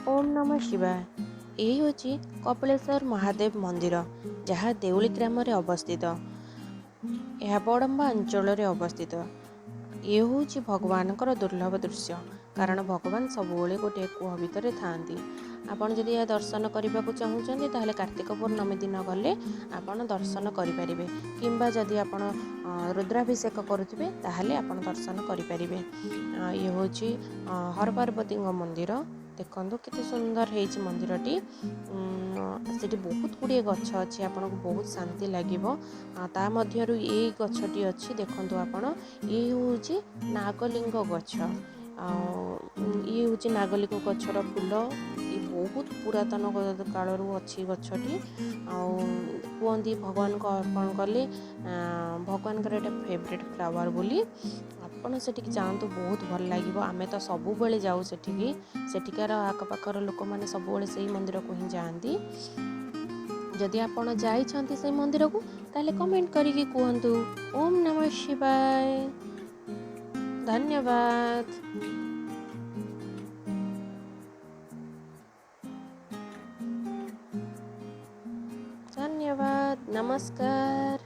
ओम नमः शिवाय। यही हूँ कपिलेश्वर महादेव मंदिर जहाँ देउली ग्राम अवस्थित। यह बड़म्बा अंचल अवस्थित। ये हूँ भगवान दुर्लभ दृश्य कारण भगवान सबुले गोटे कुह भितर था। आपड़ जदि यह दर्शन करने को चाहूँगी ताहले कार्तिक पूर्णमी दिन गले आपण दर्शन करें किंबा जदि आप रुद्राभिषेक करुवे ताहले आपण दर्शन करें। ये हूँ हर पार्वती मंदिर। देखो केते सुंदर है मंदिरटी। से बहुत गुड़े गछ अच्छी आपन को बहुत शांति लगे। ता मध्यरु ये गछटी अच्छी देखो आपण ये हूँ नागलिंग गछ। ये हूँ नागलिंग गछर फूल। ये बहुत पुरातन कालरू अच्छी गछटी। कहती भगवान को अर्पण कले भगवान का फेवरेट फ्लावर बोली। आपड़ से जातु बहुत भल लगे। आमे तो सबु बेले जाऊ सेठिकार आखपाखर लोक मैंने सब से मंदिर को ही जाती। जदि आपण जाइछंती से मंदिर को ताले कमेंट करिके कहतु। ओम नमः शिवाय। धन्यवाद। धन्यवाद। नमस्कार।